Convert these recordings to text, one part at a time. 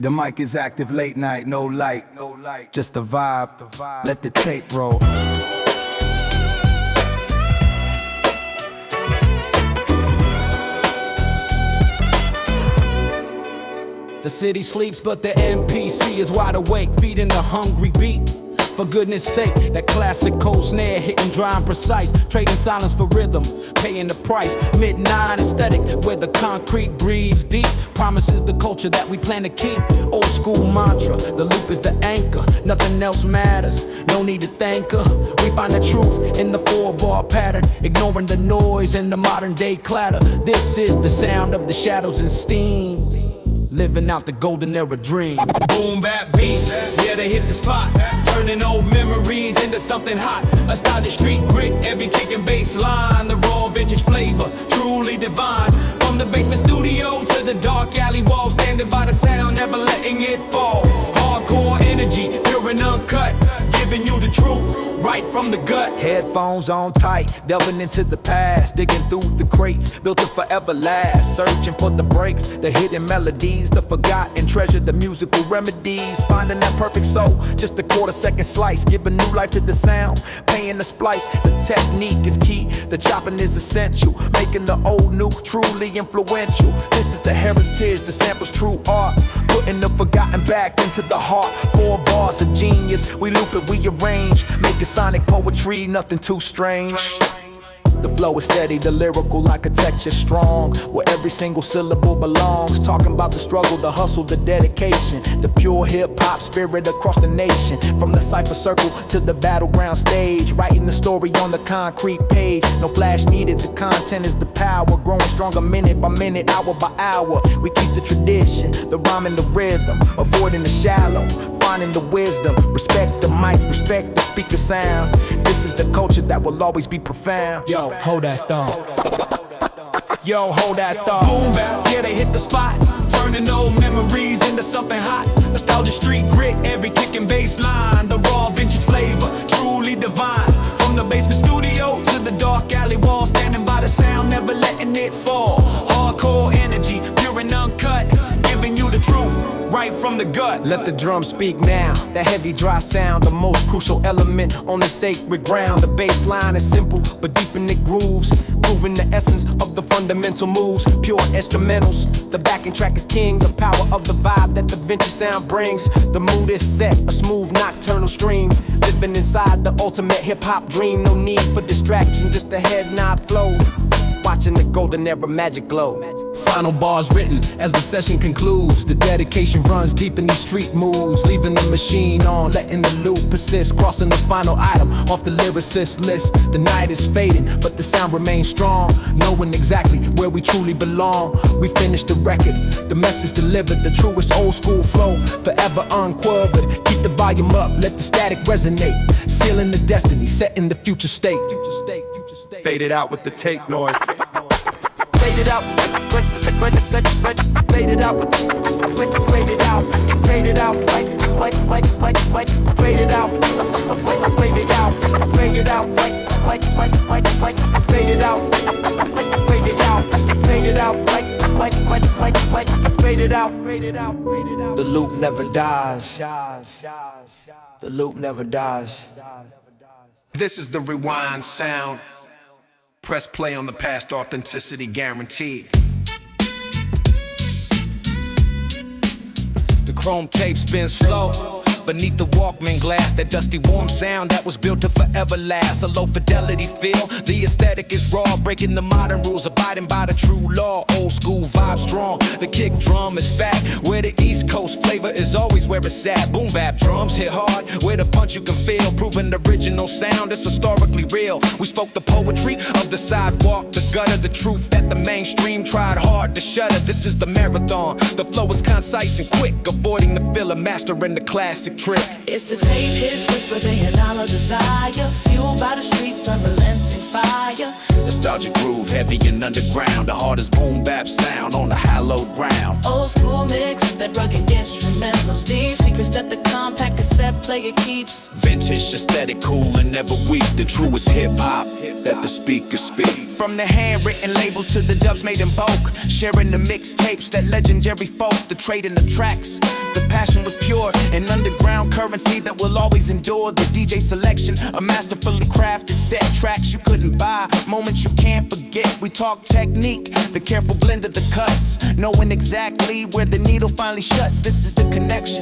The mic is active late night, no light, just a vibe, let the tape roll. The city sleeps, but the NPC is wide awake, feeding the hungry beat. For goodness sake, that classic cold snare hitting dry and precise, trading silence for rhythm, paying the price. Mid-9 aesthetic, where the concrete breathes deep, promises the culture that we plan to keep. Old school mantra, the loop is the anchor, nothing else matters, no need to thank her. We find the truth in the 4-bar pattern, ignoring the noise and the modern day clatter. This is the sound of the shadows and steam, living out the golden era dream. Boom bap beats, yeah, they hit the spot, turning old memories into something hot. A stylish street grit, every kick and bass line, the raw vintage flavor, truly divine. From the basement studio to the dark alley wall, standing by the sound, never letting it fall. Hardcore energy, pure and uncut, giving you the truth right from the gut. Headphones on tight, delving into the past, digging through the crates, built to forever last. Searching for the breaks, the hidden melodies, the forgotten treasure, the musical remedies. Finding that perfect soul, just a quarter-second slice, giving new life to the sound, paying the splice. The technique is key, the chopping is essential, making the old new, truly influential. This is the heritage, the sample's true art, putting the forgotten back into the heart. 4 bars of genius, we loop it, we arrange, making sonic poetry, nothing too strange. The flow is steady, the lyrical architecture strong, where every single syllable belongs. Talking about the struggle, the hustle, the dedication, the pure hip-hop spirit across the nation. From the cypher circle to the battleground stage, writing the story on the concrete page. No flash needed, the content is the power, growing stronger minute by minute, hour by hour. We keep the tradition, the rhyme and the rhythm, avoiding the shallow, finding the wisdom. Respect the mic, respect the speaker sound. This is the culture that will always be profound. Yo, hold that thumb. Yo, hold that thought. Boom bap, yeah, they hit the spot, turning old memories into something hot. Nostalgia street grit, every kick and bass line, the raw vintage flavor, truly divine. From the basement studio to the dark alley wall, standing by the sound, never letting it fall. Hardcore energy, pure and uncut, giving you the truth right from the gut. Let the drum speak now, that heavy dry sound, the most crucial element on the sacred ground. The bass line is simple, but deep in it grooves, proving the essence of the fundamental moves. Pure instrumentals, the backing track is king, the power of the vibe that the vintage sound brings. The mood is set, a smooth nocturnal stream, living inside the ultimate hip-hop dream. No need for distraction, just a head nod flow, watching the golden era magic glow. Final bars written as the session concludes. The dedication runs deep in these street moves, leaving the machine on, letting the loop persist, crossing the final item off the lyricist list. The night is fading, but the sound remains strong, knowing exactly where we truly belong. We finish the record, the message delivered, the truest old school flow, forever unquavered. Keep the volume up, let the static resonate, sealing the destiny, setting the future state. Fade it out with the tape noise. Fade it out, fade it out, fade it out, fade it out, fade it out, fade it out, fade it out, fade it out, fade it out, fade it out. The loop never dies. The loop never dies. This is the rewind sound. Press play on the past, authenticity guaranteed. The chrome tape spins slow beneath the Walkman glass, that dusty warm sound that was built to forever last. A low fidelity feel, the aesthetic is raw, breaking the modern rules, abiding by the true law. Old school vibe strong, the kick drum is fat, where the East Coast flavor is always where it's at. Boom bap drums hit hard, where the punch you can feel, proving the original sound is historically real. We spoke the poetry of the sidewalk, the gutter, the truth that the mainstream tried hard to shudder. This is the marathon, the flow is concise and quick, avoiding the filler, mastering the classic trick. It's the tape, his whisper, they and all of desire, fueled by the streets, unrelenting fire. Nostalgic groove, heavy and underground, the hardest boom bap sound on the hallowed ground. Old school mix, that rugged instrumentals, deep secrets that the compact cassette cassette player keeps. Vintage, aesthetic, cool and never weak. The truest hip-hop that the speakers speak. From the handwritten labels to the dubs made in bulk, sharing the mixtapes, that legendary folk, the trade in the tracks. The passion was pure, an underground currency that will always endure. The DJ selection, a masterfully crafted set, tracks you couldn't buy, moments you can't forget. We talk technique, the careful blend of the cuts, knowing exactly where the needle finally shuts. This is the connection,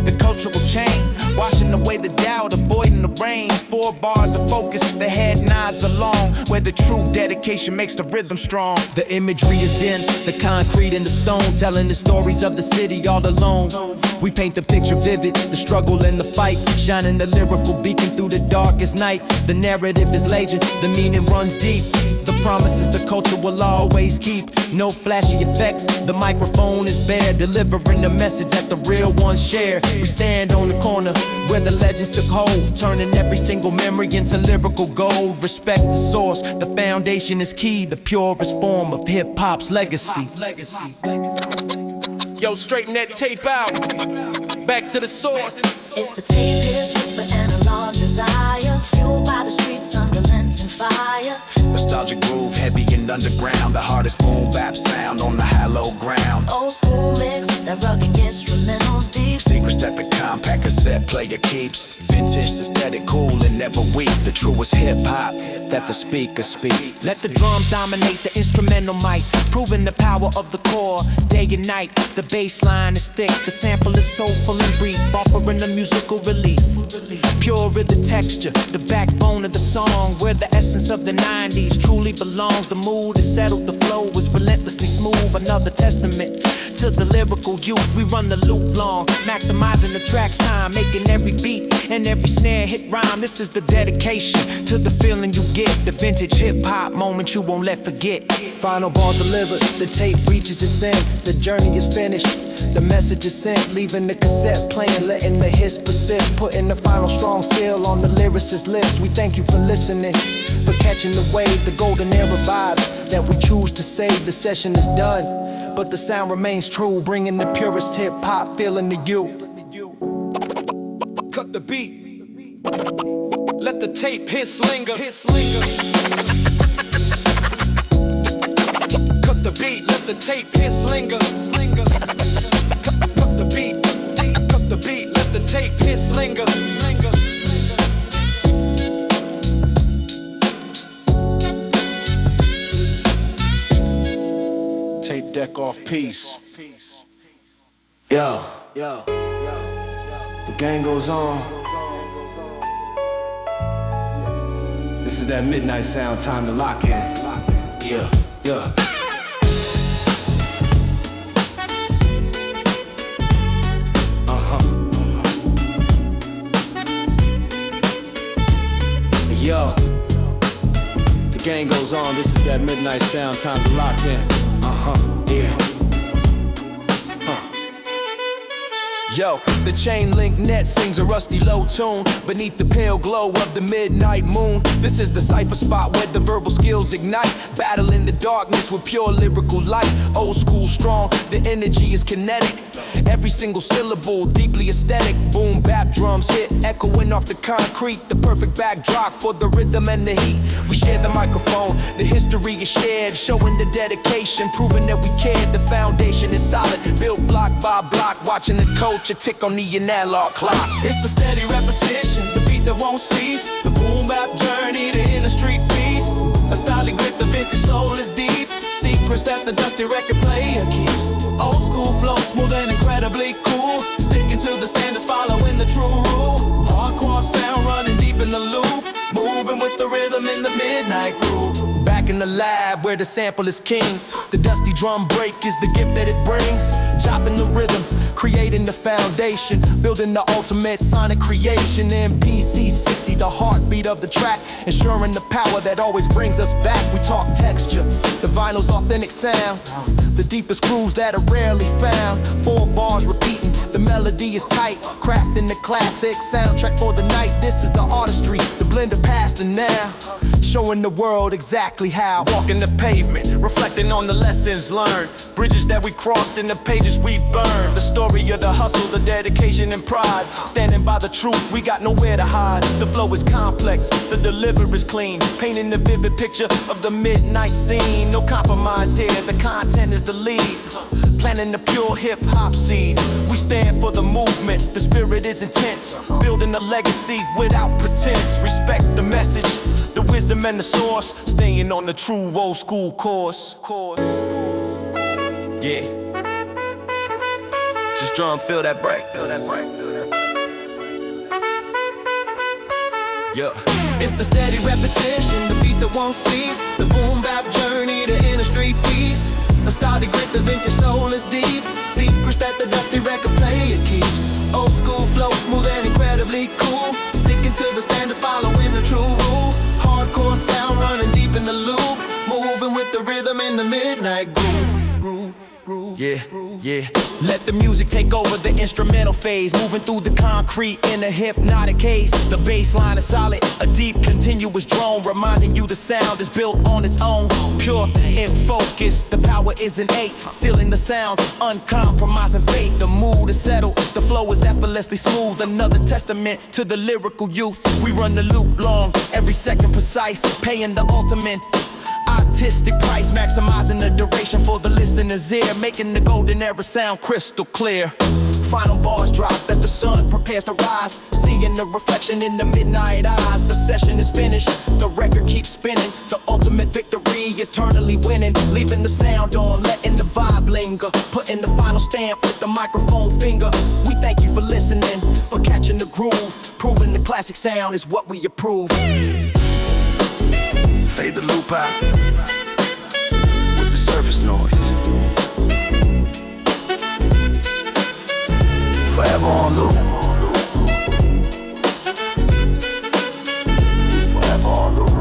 the cultural chain, washing away the doubt, avoiding the rain. 4 bars of focus, the head nods along, where the true dedication makes the rhythm strong. The imagery is dense, the concrete and the stone, telling the stories of the city all alone. We paint the picture vivid, the struggle and the fight, shining the lyrical beacon through the darkest night. The narrative is legend, the meaning runs deep. The promises the culture will always keep. No flashy effects, the microphone is bare, delivering the message that the real ones share. We stand on the corner where the legends took hold, turning every single memory into lyrical gold. Respect the source, the foundation is key, the purest form of hip-hop's legacy. Yo, straighten that tape out. Back to the source. It's the tape, his whisper, analog desire, fueled by the streets, unrelenting fire. Nostalgic groove, heavy and underground. The hardest boom bap sound on the hallowed ground. Old school mix, that rugged instrumentals deep. Secrets that the compact cassette player keeps. Vintage, aesthetic, cool and never weak. The truest hip-hop that the speakers speak. Let the drums dominate the instrumental mic, proving the power of the core, day and night. The bass line is thick, the sample is soulful and brief, offering a musical relief. Pure in the texture, the backbone of the song, where the essence of the 90s truly belongs. The mood is settled, the flow is relentlessly smooth. Another testament to the lyrical youth. We run the loop long, maximizing the track's time, making every beat and every snare hit rhyme. This is the dedication to the feeling you get, the vintage hip-hop moment you won't let forget. Final bars delivered, the tape reaches its end, the journey is finished, the message is sent, leaving the cassette playing, letting the hits persist, putting the final strong seal on the lyricist list. We thank you for listening, for catching the wave, the golden era vibes that we choose to save. The session is done, but the sound remains true, bringing the purest hip-hop feeling to you. Cut the beat. Let the tape hiss linger. Cut the beat, let the tape hiss linger. Cut the beat, cut the beat, let the tape hiss linger. Tape deck off, peace. Yo, the gang goes on. This is that midnight sound, time to lock in. Yeah. Yo, the gang goes on. This is that midnight sound, time to lock in. Yeah. Yo, the chain link net sings a rusty low tune beneath the pale glow of the midnight moon. This is the cypher spot where the verbal skills ignite, battle in the darkness with pure lyrical light. Old school strong, the energy is kinetic, every single syllable deeply aesthetic. Boom bap drums hit, echoing off the concrete, the perfect backdrop for the rhythm and the heat. We share the microphone, the history is shared, showing the dedication, proving that we cared. The foundation is solid, built block by block, watching the culture tick on the analog clock. It's the steady repetition, the beat that won't cease, the boom bap journey, the inner street piece. A stylish grip, the vintage soul is deep, secrets that the dusty record player keeps. Old school flow, smooth and incredibly cool, sticking to the standards, following the true rule. Hardcore sound running deep in the loop, moving with the rhythm in the midnight groove. Back in the lab where the sample is king, the dusty drum break is the gift that it brings. Chopping the rhythm, creating the foundation, building the ultimate sonic creation. MPC 60, the heartbeat of the track, ensuring the power that always brings us back. We talk texture, the vinyl's authentic sound, the deepest grooves that are rarely found. 4 bars repeating, the melody is tight, crafting the classic soundtrack for the night. This is the artistry, the blend of past and now, showing the world exactly how. Walking the pavement, reflecting on the lessons learned, bridges that we crossed and the pages we burned. The story of the hustle, the dedication and pride, standing by the truth, we got nowhere to hide. The flow is complex, the delivery is clean, painting the vivid picture of the midnight scene. No compromise here, the content is the lead, planting the pure hip-hop seed. We stand for the movement, the spirit is intense, building a legacy without pretense. Respect the message, the wisdom and the source, staying on the true old school course. Yeah. Just drum, feel that break. Yeah. It's the steady repetition, the beat that won't cease, the boom bap journey to inner street peace. Nostalgic grip, the vintage soul is deep, secrets that the dusty record player keeps. Old school flow, smooth and incredibly cool, sticking to the standards, following the true rule. Hardcore sound running deep in the loop, moving with the rhythm in the midnight groove. Yeah. Let the music take over the instrumental phase, moving through the concrete in a hypnotic haze. The bass line is solid, a deep continuous drone, reminding you the sound is built on its own. Pure in focus, the power is innate, sealing the sounds, uncompromising faith. The mood is settled, the flow is effortlessly smooth, another testament to the lyrical youth. We run the loop long, every second precise, paying the ultimate artistic price, maximizing the duration for the listener's ear, making the golden era sound crystal clear. Final bars drop as the sun prepares to rise, seeing the reflection in the midnight eyes. The session is finished, the record keeps spinning, the ultimate victory, eternally winning. Leaving the sound on, letting the vibe linger, putting the final stamp with the microphone finger. We thank you for listening, for catching the groove, proving the classic sound is what we approve. Fade the loop out with the surface noise. Forever on loop. Forever on loop.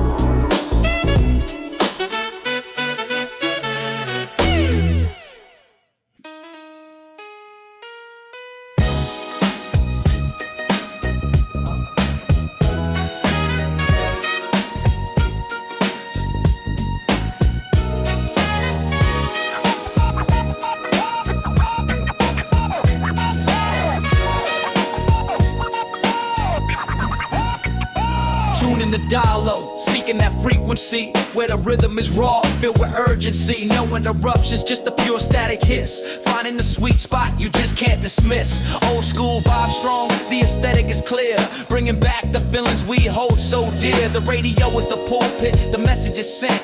Tuning the dial, seeking that frequency where the rhythm is raw, filled with urgency. No interruptions, just a pure static hiss. Finding the sweet spot you just can't dismiss. Old school vibe strong, the aesthetic is clear, bringing back the feelings we hold so dear. The radio is the pulpit, the message is sent.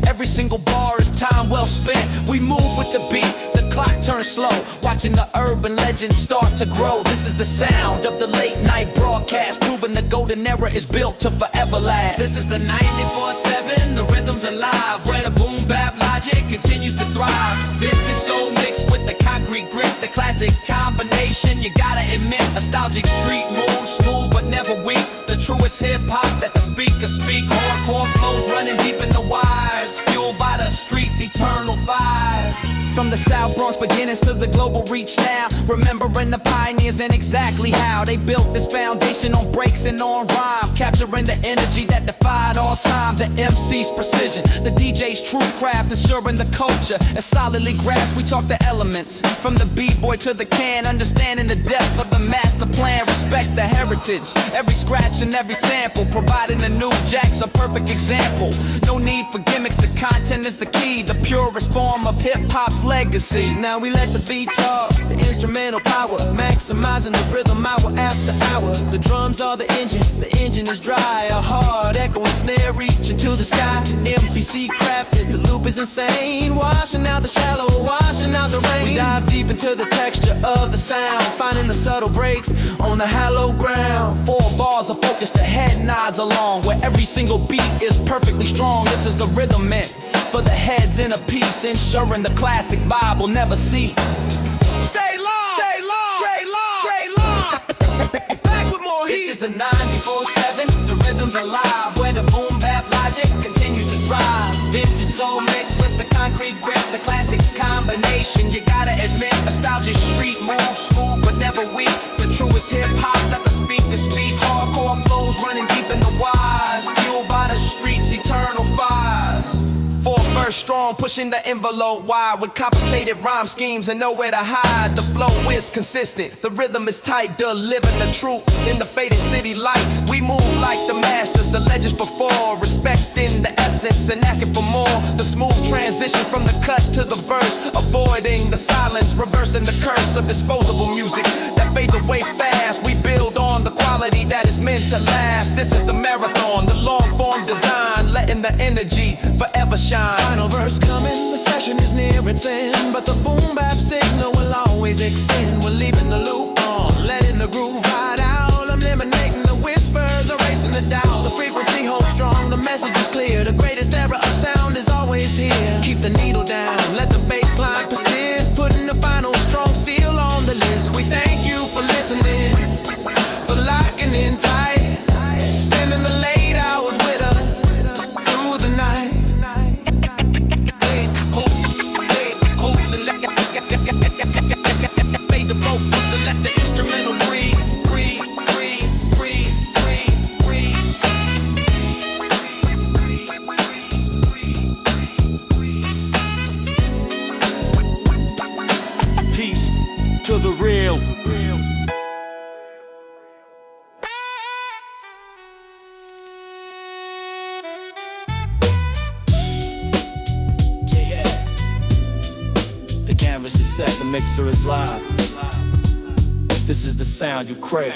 Every single bar is time well spent. We move with the beat, the clock turns slow, watching the urban legends start to grow. This is the sound of the late night broadcast, proving the golden era is built to forever last. This is the 94.7, the rhythm's alive, where the boom bap logic continues to thrive. Vintage soul mixed with the concrete grip, the classic combination, you gotta admit. Nostalgic street mood, smooth but never weak, the truest hip-hop that the speakers speak. Hardcore flows running deep in the wires, fueled by the streets' eternal fires. From the South Bronx beginnings to the global reach now, remembering the pioneers and exactly how they built this foundation on breaks and on rhyme, capturing the energy that defied all time. The MC's precision, the DJ's true craft, ensuring the culture is solidly grasped. We talk the elements, from the b-boy to the can, understanding the depth of the master plan. Respect the heritage, every scratch and every sample, providing the new jack's a perfect example. No need for gimmicks, the content is the key, the purest form of hip-hop's legacy. Now we let the beat talk, the instrumental power, maximizing the rhythm hour after hour. The drums are the engine is dry, a hard echoing snare reaching to the sky. MPC crafted, the loop is insane, washing out the shallow, washing out the rain. We dive deep into the texture of the sound, finding the subtle breaks on the hollow ground. 4 bars of focus, the head nods along, where every single beat is perfectly strong. This is the rhythm meant for the heads in a piece, ensuring the classic vibe will never cease. Stay long, stay long, stay long, stay long. Back with more heat. This is the 94.7, the rhythm's alive, where the boom bap logic continues to thrive. Vintage soul mixed with the concrete grip, the classic combination, you gotta admit. Nostalgic street mood, smooth but never strong, pushing the envelope wide with complicated rhyme schemes and nowhere to hide. The flow is consistent, the rhythm is tight, delivering the truth in the faded city light. We move like the masters, the legends before, respecting the essence and asking for more. The smooth transition from the cut to the verse, avoiding the silence, reversing the curse of disposable music that fades away fast. We build on the quality that is meant to last. This is the marathon, the long form design, letting the energy forever shine. Final verse coming, the session is near its end, but the boom bap signal will always extend. We're leaving the loop on, letting the groove ride out, eliminating the whispers, erasing the doubt. The frequency holds strong, the message is clear. The greatest era of sound is always here. Keep the needle down, let the bass line persist, putting the final strong seal on the list. We thank you for listening, for locking in tight, spending the late hours with us through the night. Fade the vocals and let the instrumental breathe, breathe, breathe, breathe, breathe, breathe. Peace to the real. The canvas is set, the mixer is live. This is the sound you crave.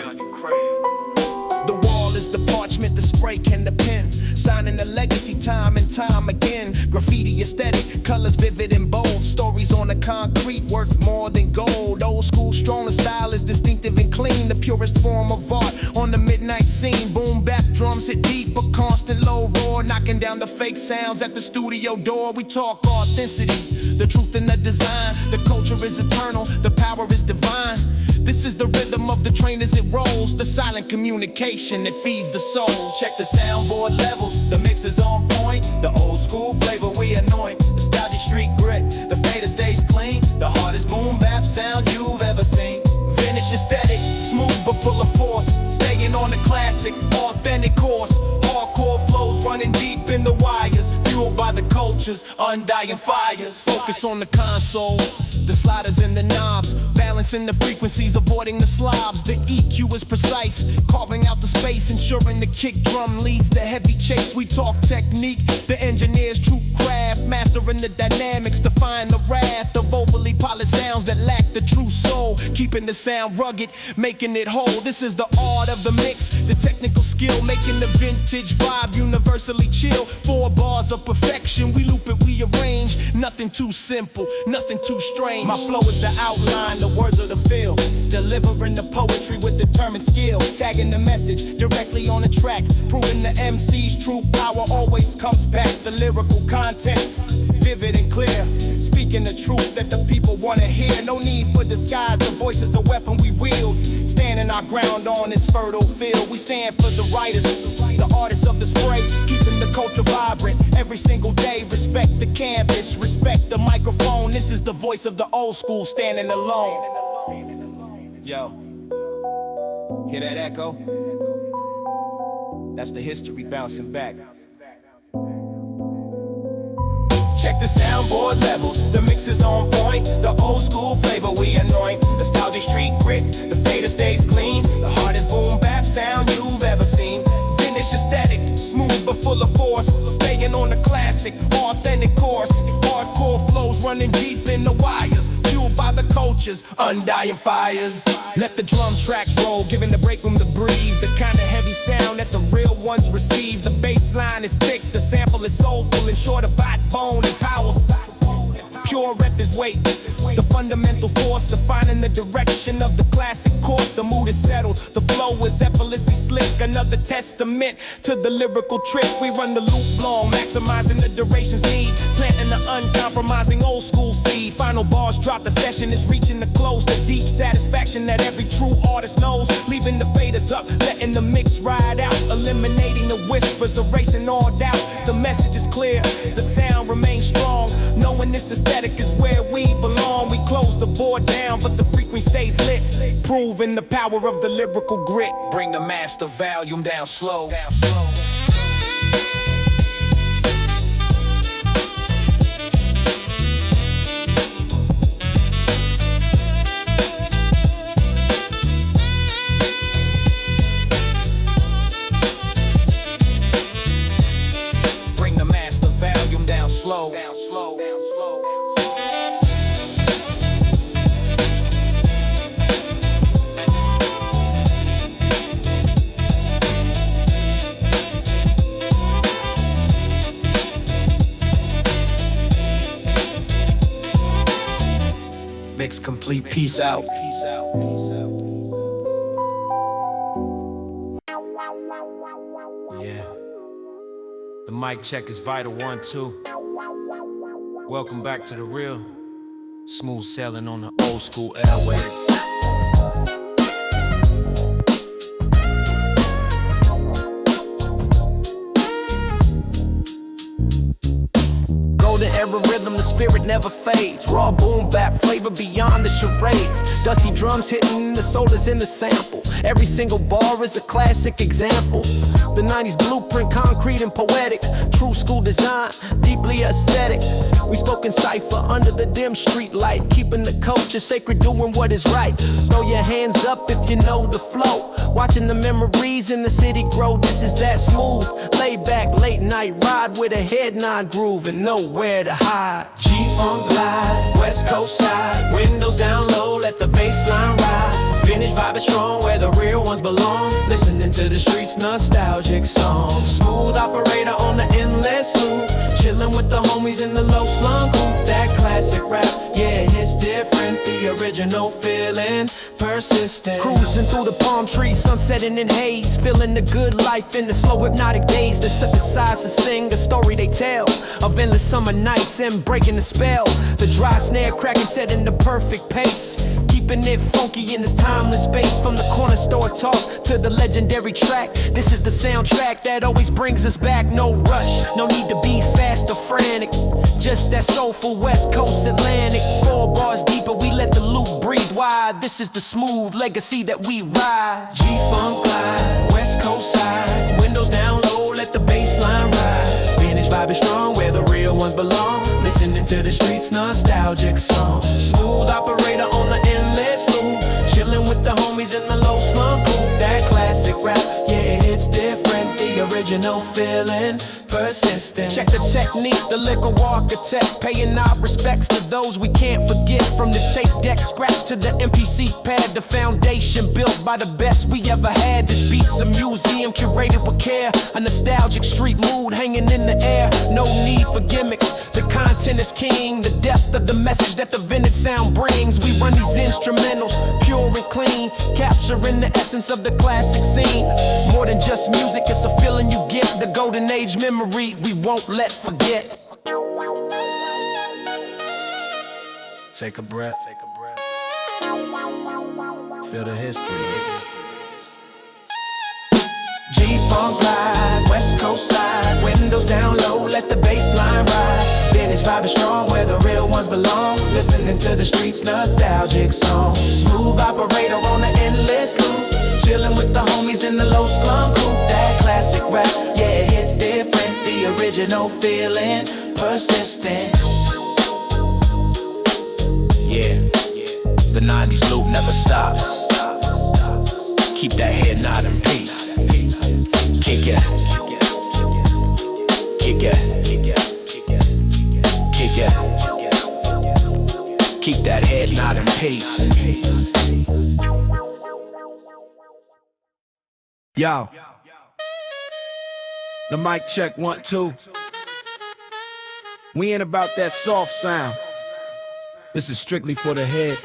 The wall is the parchment, the spray can the pen, signing the legacy time and time again. Graffiti aesthetic, colors vivid and bold, stories on the concrete worth more than gold. Old school strong, the style is distinctive and clean, the purest form of art on the midnight scene. Boom bap drums hit deep, a constant low roar, knocking down the fake sounds at the studio door. We talk authenticity, the truth in the design. The culture is eternal, the power is divine. This is the rhythm of the train as it rolls, the silent communication that feeds the soul. Check the soundboard levels, the mix is on point. The old school flavor we anoint. Nostalgic street grit, the fader stays clean. The hardest boom bap sound you've ever seen. Vintage aesthetic, smooth but full of force. Staying on the classic, authentic course. Hardcore flows running deep in the wires, fueled by the culture's undying fires. Focus on the console, the sliders and the knobs, balancing the frequencies, avoiding the slobs. The EQ is precise, carving out the space, ensuring the kick drum leads the heavy chase. We talk technique, the engineer's true craft, mastering the dynamics, defying the wrath of overly polished sounds that lack the true soul, keeping the sound rugged, making it whole. This is the art of the mix, the technical skill, making the vintage vibe universally chill. 4 bars of perfection, we loop it, we arrange, nothing too simple, nothing too strange. My flow is the outline, the words of the feel, delivering the poetry with determined skill, tagging the message directly on the track, proving the MC's true power always comes back. The lyrical content, vivid and clear, speaking the truth that the people wanna hear. No need for disguise, the voice is the weapon we wield, standing our ground on this fertile field. We stand for the writers, the artists of the spray, keeping the culture vibrant every single day. Respect the canvas, respect the microphone. This is the voice of the old school standing alone. Yo, hear that echo? That's the history bouncing back. Check the soundboard levels, the mix is on point. The old school flavor we anoint. Nostalgic street grit, the fader stays clean. The hardest boom bap sound you've ever seen. Vintage aesthetic, smooth but full of force. Staying on the classic, authentic course. Hardcore flows running deep in the wires, fueled by the culture's undying fires. Let the drum tracks roll, giving the break room to breathe. The kind of heavy sound that the real ones receive. The bass line is thick, the sample is soulful, and short of backbone and power. Pure rep is weight, the fundamental force defining the direction of the classic course. The mood is settled, the flow is effortlessly slick. Another testament to the lyrical trick. We run the loop long, maximizing the duration's need, planting the uncompromising old school seed. Final bars drop, the session is reaching the close. The deep satisfaction that every true artist knows. Leaving the faders up, letting the mix ride out, eliminating the whispers, erasing all doubt. The message is clear, the sound remains strong, knowing this aesthetic is where we belong. We close the board down, but the frequency stays lit, proving the power of the lyrical grit. Bring the master volume down slow. Peace out. Yeah. The mic check is Vol.1, 2. Welcome back to the real. Smooth sailing on the old school airwaves. Golden era rhythm, the spirit never fades. Raw boom bap flavor beyond the charades. Dusty drums hitting, the soul is in the sample. Every single bar is a classic example. The 90s blueprint, concrete and poetic. True school design, deeply aesthetic. We spoke in cipher under the dim street light. Keeping the culture sacred, doing what is right. Throw your hands up if you know the flow. Watching the memories in the city grow. This is that smooth, laid back, late night ride with a head nod groove and nowhere to hide. G-Funk glide, West Coast side. Windows down low, let the bass line ride. Vintage vibe is strong where the real ones belong. Listening to the streets, nostalgic songs. Smooth operator on the endless loop. Chilling with the homies in the low slung group. That classic rap, yeah, it's different. The original feeling, persistent. Cruising through the palm trees, sun setting in haze. Feeling the good life in the slow hypnotic days. That synthesize to sing a story they tell of endless summer nights and breaking the spell. The dry snare cracking, setting the perfect pace. Keeping it funky in this timeless space. From the corner store talk to the legendary track. This is the soundtrack that always brings us back. No rush, no need to be fast or frantic. Just that soulful West Coast Atlantic. 4 bars deeper, we let the loop breathe wide. This is the smooth legacy that we ride. G-Funk glide, West Coast side. Windows down low, let the bass line ride. Vintage vibe is strong where the real ones belong. Listening to the streets, nostalgic song. Smooth operator on the endless loop. Chilling with the homies in the low slung group. That classic rap, yeah, it's different. The original feeling, persistent. Check the technique, the lyrical architect. Paying our respects to those we can't forget. From the tape deck scratch to the MPC pad. The foundation built by the best we ever had. This beat's a museum curated with care. A nostalgic street mood hanging in the air. No need for gimmicks, the content is king. The depth of the message that the vintage sound brings. We run these instrumentals, pure and clean. Capturing the essence of the classic scene. More than just music, it's a feeling you get. The golden age memory we won't let forget. Take a breath. Feel the history. G-Funk glide, West Coast side. Windows down low, let the bass line ride. Vintage vibe is strong where the real ones belong. Listening to the streets, nostalgic song. Smooth operator on the endless loop. Chilling with the homies in the low slum group. That classic rap, yeah, it's different. The original feeling, persistent. Yeah, the 90s loop never stops. Keep that head nod in peace. Kick it. Kick it. Kick it. Keep that head nod in peace. Yo, the mic check 1, 2. We ain't about that soft sound. This is strictly for the head.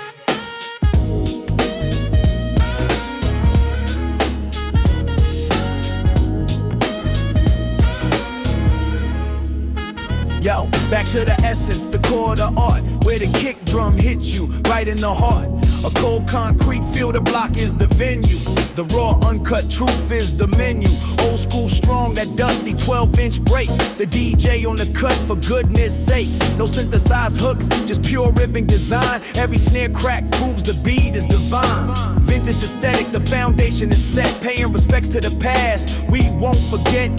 Yo, back to the essence, the core of the art, where the kick drum hits you right in the heart. A cold concrete field of block is the venue. The raw, uncut truth is the menu. Old school strong, that dusty 12-inch break. The DJ on the cut for goodness sake. No synthesized hooks, just pure ripping design. Every snare crack proves the beat is divine. Vintage aesthetic, the foundation is set. Paying respects to the past, we won't forget.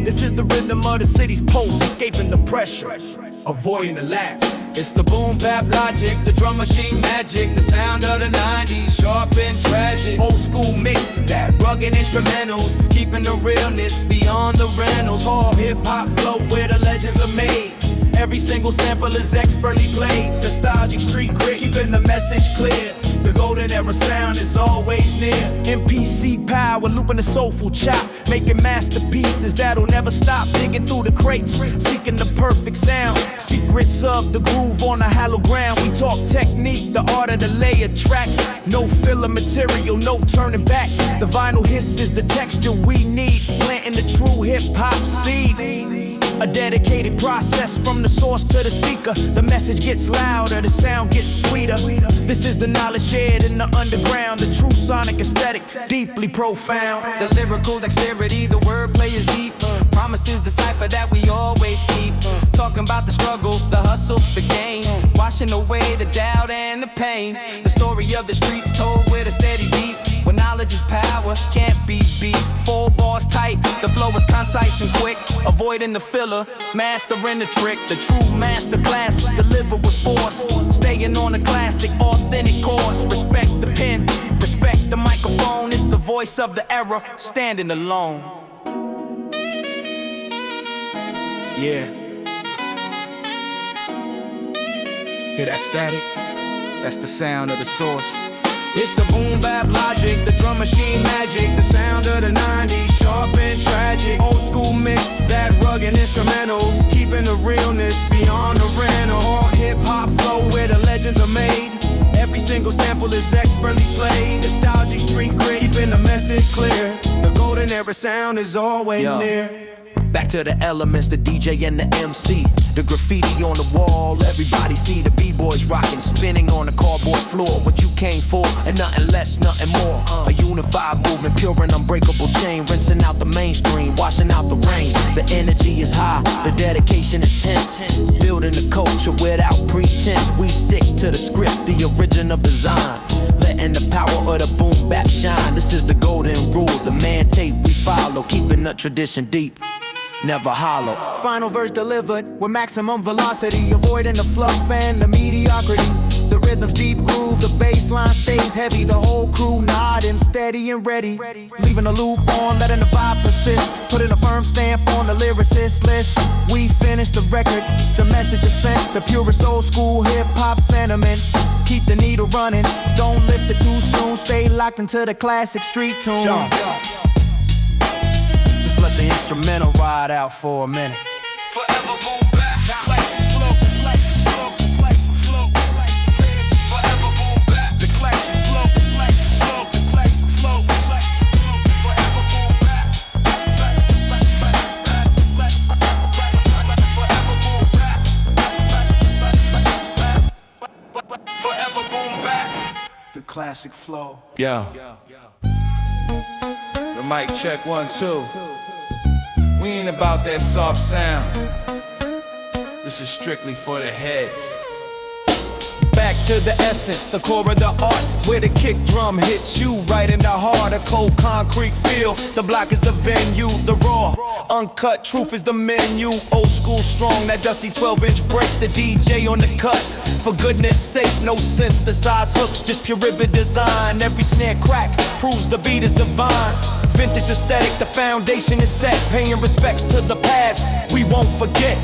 This is the rhythm of the city's pulse, escaping the pressure, avoiding the lapse. It's the boom bap logic, the drum machine magic, the sound of the 90s, sharp and tragic. Old school mix, That rugged instrumentals, keeping the realness beyond the rentals. all hip-hop flow where the legends are made. Every single sample is expertly played. Nostalgic street grit, keeping the message clear. The golden era sound is always near. MPC power, looping the soulful chop, making masterpieces that'll never stop. Digging through the crates, seeking the perfect sound. Secrets of the groove on the hollow ground. We talk technique, the art of the layer track. No filler material, no turning back. The vinyl hiss is the texture we need, planting the true hip-hop seed. A dedicated process from the source to the speaker. The message gets louder, the sound gets sweeter. This is the knowledge shared in the underground. The true sonic aesthetic, deeply profound. The lyrical dexterity, the wordplay is deep. Promises the cipher that we always keep. Talking about the struggle, the hustle, the gain. Washing away the doubt and the pain. The story of the streets told with a steady beat. When knowledge is power, can't be beat. 4 bars tight, the flow is concise and quick. Avoiding the filler, mastering the trick. The true master class, deliver with force. Staying on the classic, authentic course. Respect the pen, respect the microphone. It's the voice of the era, standing alone. Yeah. Hear that static? That's the sound of the source. It's the boom bap logic, the drum machine magic, the sound of the 90s, sharp and tragic. Old school mix, that rugged instrumentals, keeping the realness beyond the rental. All hip hop flow where the legends are made. Every single sample is expertly played. Nostalgic street grit, keeping the message clear. The golden era sound is always near. Back to the elements, the DJ and the MC. The graffiti on the wall, everybody see the B-boys rocking, spinning on the cardboard floor. What you came for, and nothing less, nothing more. A unified movement, pure and unbreakable chain. Rinsing out the mainstream, washing out the rain. The energy is high, the dedication intense. Building the culture without pretense. We stick to the script, the original design. Letting the power of the boom bap shine. This is the golden rule, the man tape we follow. Keeping the tradition deep, never hollow. Final verse delivered with maximum velocity, avoiding the fluff and the mediocrity. The rhythm's deep groove, the bass line stays heavy. The whole crew nodding, steady and ready. Leaving a loop on, letting the vibe persist. Putting a firm stamp on the lyricist list. We finished the record, the message is sent. The purest old school hip-hop sentiment. Keep the needle running, don't lift it too soon. Stay locked into the classic street tune. Let the instrumental ride out for a minute. Forever boom bap, classic flow, classic flow, classic flow. Forever boom bap, the classic flow, classic flow, classic flow, classic flow. Forever boom bap, forever boom bap, forever boom bap. The classic flow. Yo. The mic check 1, 2. We ain't about that soft sound. This is strictly for the heads. Back to the essence, the core of the art, where the kick drum hits you right in the heart. A cold concrete feel, the block is the venue. The raw, uncut truth is the menu. Old school strong, that dusty 12-inch break. The DJ on the cut, for goodness sake, no synthesized hooks, just pure ribbon design. Every snare crack proves the beat is divine. Vintage aesthetic, the foundation is set. Paying respects to the past, we won't forget.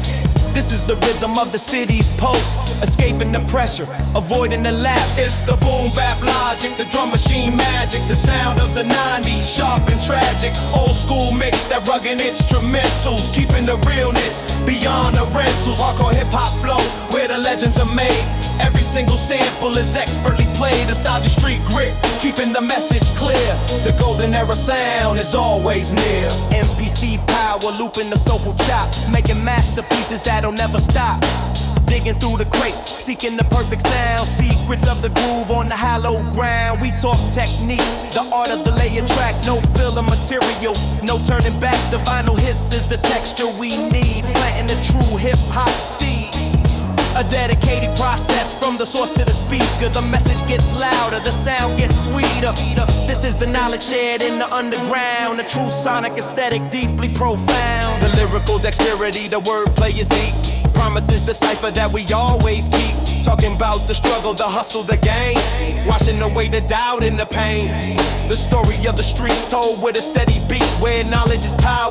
This is the rhythm of the city's pulse. Escaping the pressure, avoiding the lapse. It's the boom bap logic, the drum machine magic, the sound of the 90s, sharp and tragic. Old school mix, that rugged instrumentals, keeping the realness beyond the rentals. Hardcore hip hop flow, where the legends are made. Every single sample is expertly played. Nostalgic street grit, keeping the message clear. The golden era sound is always near. MPC power, looping the soulful chop, making masterpieces that'll never stop. Digging through the crates, seeking the perfect sound. Secrets of the groove on the hollow ground. We talk technique, the art of the layer track. No filler material, no turning back. The vinyl hiss is the texture we need. Planting the true hip-hop seed. A dedicated process from the source to the speaker. The message gets louder, the sound gets sweeter. This is the knowledge shared in the underground. The true sonic aesthetic, deeply profound. The lyrical dexterity, the wordplay is deep. Promises the cipher that we always keep. Talking about the struggle, the hustle, the game. Washing away the doubt and the pain. The story of the streets told with a steady beat. Where knowledge is power,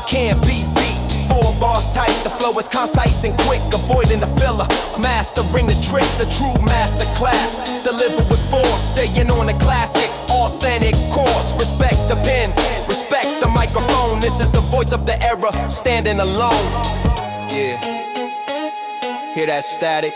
can't be beat. 4 bars tight, the flow is concise and quick, avoiding the filler. Mastering the trick, the true master class. Deliver with force, staying on the classic, authentic course. Respect the pen, respect the microphone. This is the voice of the era, standing alone. Yeah. Hear that static?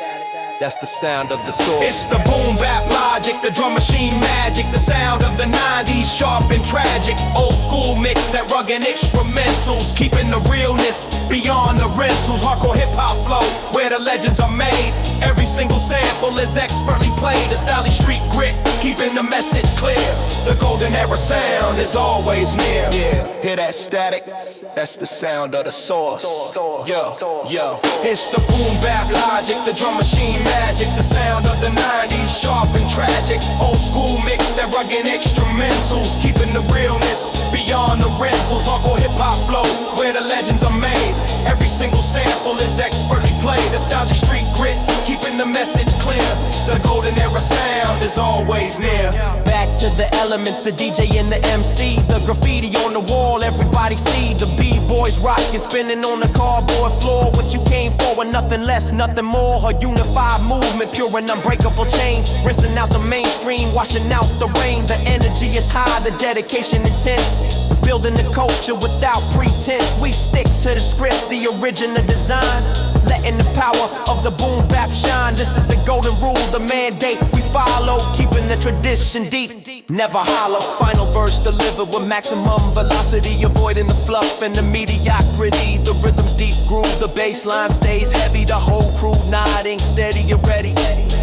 That's the sound of the source. It's the boom bap logic, the drum machine magic, the sound of the 90s, sharp and tragic. Old school mix, that rugged instrumentals, keeping the realness beyond the rentals. Hardcore hip hop flow, where the legends are made. Every single sample is expertly played. The stylish street grit, keeping the message clear. The golden era sound is always near. Yeah, hear that static? That's the sound of the source. Yo, yo. It's the boom bap logic, the drum machine magic, the sound of the 90s, sharp and tragic. Old school mix, that rugged instrumentals, keeping the realness beyond the rentals. Hardcore hip hop flow, where the legends are made. Every single sample is expertly played. Nostalgic street grit, keeping the message clear. The golden era sound is always near. Back to the elements, the DJ and the MC. The graffiti on the wall, everybody see. The B-boys rockin', spinning on the cardboard floor. What you came for, and nothing less, nothing more. A unified movement, pure and unbreakable chain. Rinsing out the mainstream, washing out the rain. The energy is high, the dedication intense. Building the culture without pretense. We stick to the script, the original design. Letting the power of the boom bap shine. This is the golden rule, the mandate we follow. Keeping the tradition deep, never hollow. Final verse delivered with maximum velocity, avoiding the fluff and the mediocrity. The rhythm's deep groove, the bass line stays heavy. The whole crew nodding, steady and ready.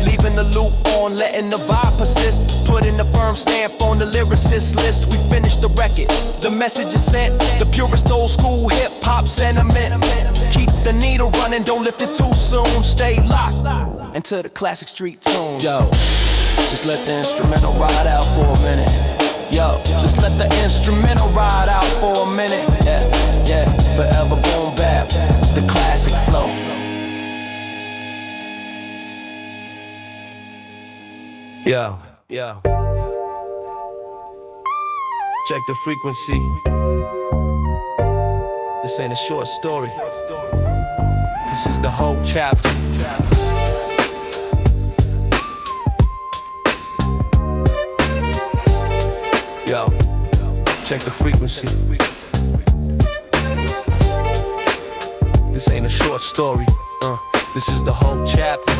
Leaving the loop on, letting the vibe persist. Putting a firm stamp on the lyricist list. We finished the record, the message is sent. The purest old school hip hop sentiment. Keep the needle running, don't lift it too soon. Stay locked into the classic street tune. Yo, just let the instrumental ride out for a minute. Yo, just let the instrumental ride out for a minute. Yeah, yeah, forever boom bap, the classic flow. Yo, yo. Check the frequency. This ain't a short story. This is the whole chapter. Yo, check the frequency. This ain't a short story. This is the whole chapter.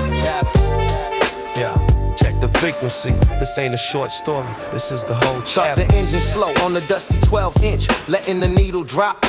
Yeah. Check the frequency, this ain't a short story, this is the whole chapter. Start the engine slow on the dusty 12-inch, letting the needle drop,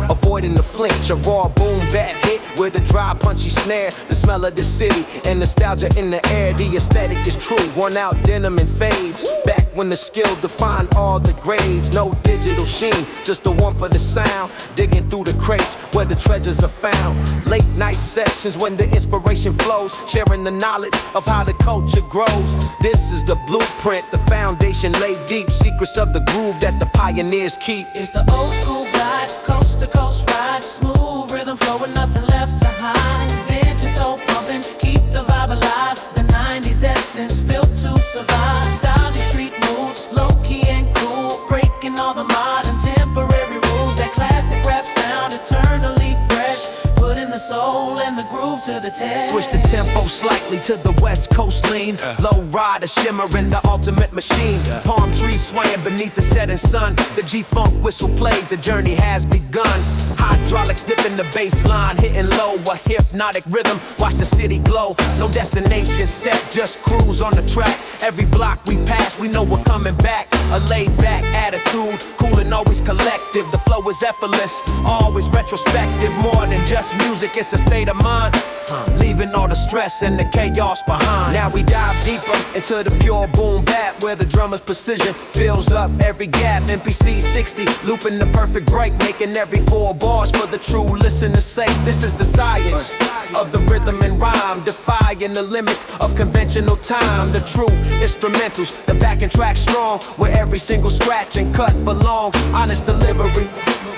avoiding the flinch. A raw boom bap hit with a dry punchy snare. The smell of the city and nostalgia in the air. The aesthetic is true, worn out denim and fades. Back when the skill defined all the grades. No digital sheen, just the one for the sound. Digging through the crates where the treasures are found. Late night sessions when the inspiration flows. Sharing the knowledge of how the culture grows. This is the blueprint, the foundation laid deep. Secrets of the groove that the pioneers keep. It's the old school glide, coast to coast ride. Smooth rhythm flow with nothing left to hide. Vintage soul pumping, keep the vibe alive. The 90s essence built to survive. Nostalgic street moves, low key and cool. Breaking all the modern temporary rules. That classic rap sound eternally fresh. Putting the soul and the groove to the test. Switch the tempo slightly to the west coast lean. Low rider shimmering the ultimate machine. Palm trees swaying beneath the setting sun. The G-funk whistle plays, the journey has begun. Hydraulics dipping the bass line, hitting low. A hypnotic rhythm, watch the city glow. No destination set, just cruise on the track. Every block we pass, we know we're coming back. A laid back attitude, cool and always collective. The flow is effortless, always retrospective. More than just music, it's a state of mind. Leaving all the stress and the chaos behind. Now we dive deeper into the pure boom bap, where the drummer's precision fills up every gap. MPC 60, looping the perfect break, making every 4 bars for the true listener's sake. This is the science of the rhythm and rhyme, defying the limits of conventional time. The true instrumentals, the backing track strong, where every single scratch and cut belongs. Honest delivery,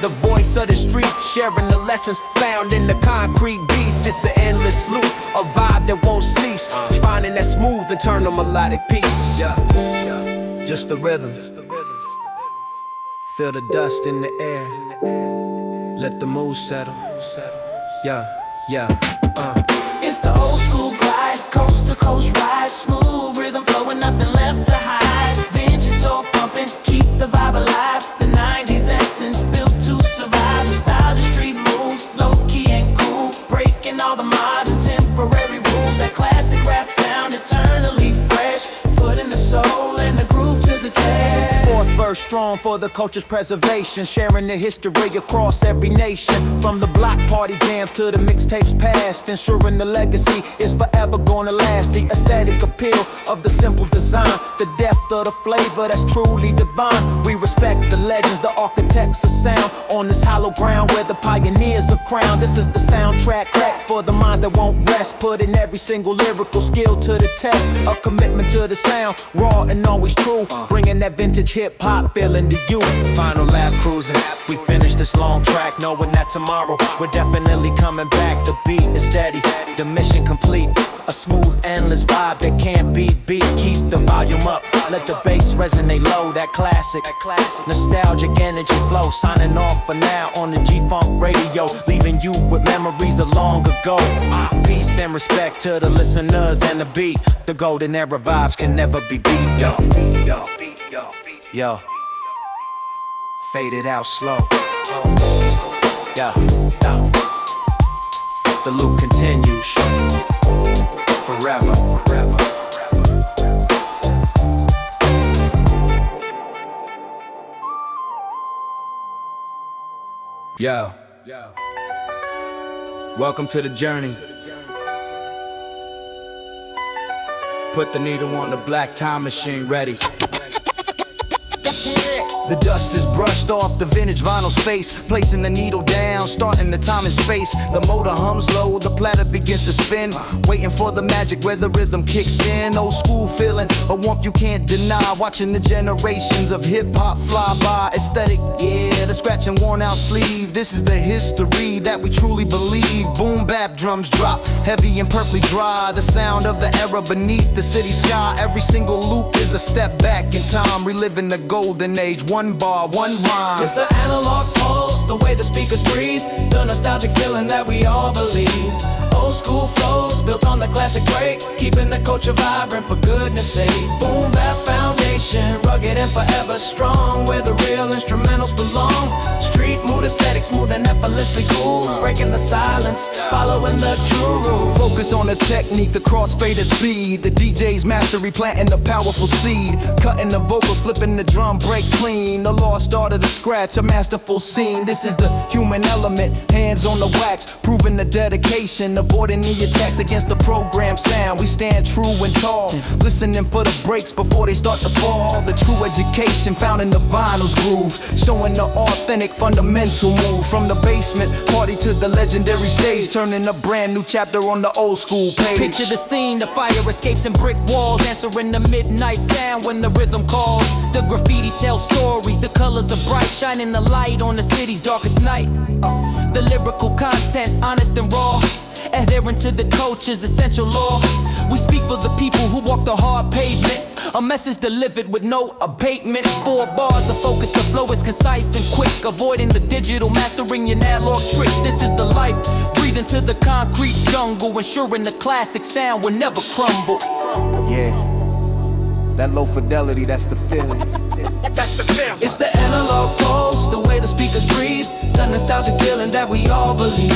the voice of the streets, sharing the lessons found in the concrete beats. It's an endless loop, a vibe that won't cease, finding that smooth internal melodic peace. Yeah, just the rhythm. Feel the dust in the air. Let the mood settle. Yeah, yeah, It's the old school glide, coast to coast ride, smooth rhythm flowing, nothing left to hide. Vintage soul pumping, keep the vibe alive. The 90s essence built to survive. The style, the street moves, low key and cool, breaking all the modern temporary rules. That classic rap sound, eternally fresh, putting the soul and the groove to the test. Fourth verse strong for the culture's preservation, sharing the history across every nation. From the block party jams to the mixtapes past, ensuring the legacy is forever gonna last. The aesthetic appeal of the simple design, the depth of the flavor that's truly divine. We respect the legends, the architects of sound, on this hollow ground where the pioneers are crowned. This is the soundtrack crack for the minds that won't rest, putting every single lyrical skill to the test. A commitment to the sound, raw and always true, bringing that vintage hip-hop feeling to you. Final lap cruising, we finished this long track, knowing that tomorrow we're definitely coming back. The beat is steady, the mission complete, a smooth, endless vibe that can't be beat. Keep the volume up, let the bass resonate low. That classic, nostalgic energy flow. Signing off for now on the G-Funk radio, leaving you with memories of long ago. Peace and respect to the listeners and the beat. The golden era vibes can never be beat. Yo, fade it out slow. Yeah, the loop continues forever. Yo, welcome to the journey. Put the needle on the black time machine, ready. The dust is brushed off the vintage vinyl's face, placing the needle down, starting the time and space. The motor hums low, the platter begins to spin, waiting for the magic where the rhythm kicks in. Old school feeling, a warmth you can't deny, watching the generations of hip-hop fly by. Aesthetic, yeah, the scratch and worn out sleeve. This is the history that we truly believe. Boom bap drums drop, heavy and perfectly dry. The sound of the era beneath the city sky. Every single loop is a step back in time, reliving the golden age. One bar, one rhyme. It's the analog pulse, the way the speakers breathe, the nostalgic feeling that we all believe. Old school flows built on the classic break, keeping the culture vibrant for goodness sake. Boom bap foundation, rugged and forever strong, where the real instrumentals belong. Street mood aesthetic, smooth and effortlessly cool, breaking the silence, following the true rule. Focus on the technique, the crossfader speed, the DJ's mastery planting the powerful seed, cutting the vocals, flipping the drum break clean. The lost art of the scratch, a masterful scene. This is the human element, hands on the wax, proving the dedication, avoiding the attacks against the program sound. We stand true and tall, listening for the breaks before they start to fall. The true education found in the vinyl's groove, showing the authentic fundamental move. From the basement party to the legendary stage, turning a brand new chapter on the old school page. Picture the scene, the fire escapes and brick walls, answering the midnight sound when the rhythm calls. The graffiti tells stories, the colors are bright, shining the light on the city's darkest night. The lyrical content, honest and raw, adherent to the culture's essential law. We speak for the people who walk the hard pavement, a message delivered with no abatement. 4 bars of focus, the flow is concise and quick, avoiding the digital, mastering your analog trick. This is the life, breathing to the concrete jungle, ensuring the classic sound will never crumble. Yeah, that low fidelity, that's the feeling. It's the analog pulse, the way the speakers breathe, the nostalgic feeling that we all believe.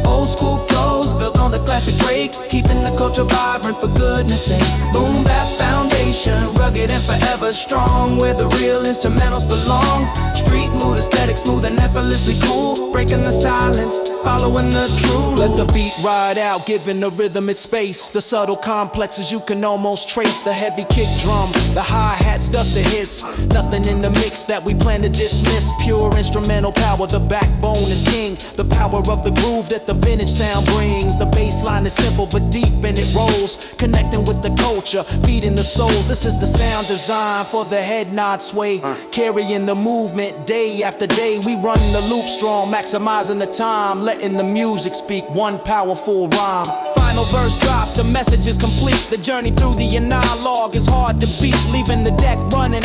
Old school flows built on the classic break, keeping the culture vibrant for goodness sake. Boom bap foundation, rugged and forever strong, where the real instrumentals belong. Street mood aesthetic, smooth and effortlessly cool, breaking the silence, following the true. Let the beat ride out, giving the rhythm its space. The subtle complexes you can almost trace. The heavy kick drum, the hi-hats dust the hiss. Nothing in the mix that we plan to dismiss. Pure instrumental power, the backbone is king. The power of the groove that the vintage sound brings. The bass line is simple but deep and it rolls, connecting with the culture, feeding the souls. This is the sound designed for the head nod sway, carrying the movement day after day. We run the loop strong, maximizing the time, letting the music speak one powerful rhyme. Final verse drops, the message is complete. The journey through the analog is hard to beat, leaving the deck running.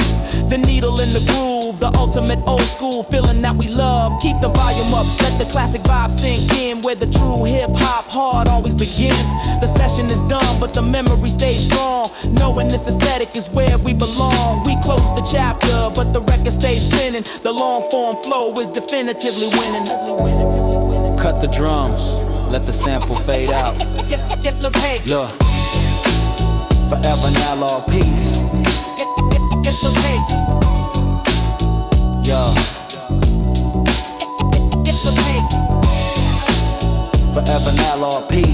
The needle in the groove, The ultimate old school feeling that we love. Keep the volume up, let the classic vibe sink in. Where the true hip-hop heart always begins. The session is done, but the memory stays strong. Knowing this aesthetic is where we belong. We close the chapter, but the record stays spinning. The long form flow is definitively winning. Cut the drums, let the sample fade out. Look, forever now, Lord, peace. Yo. Forever now, Lord, peace.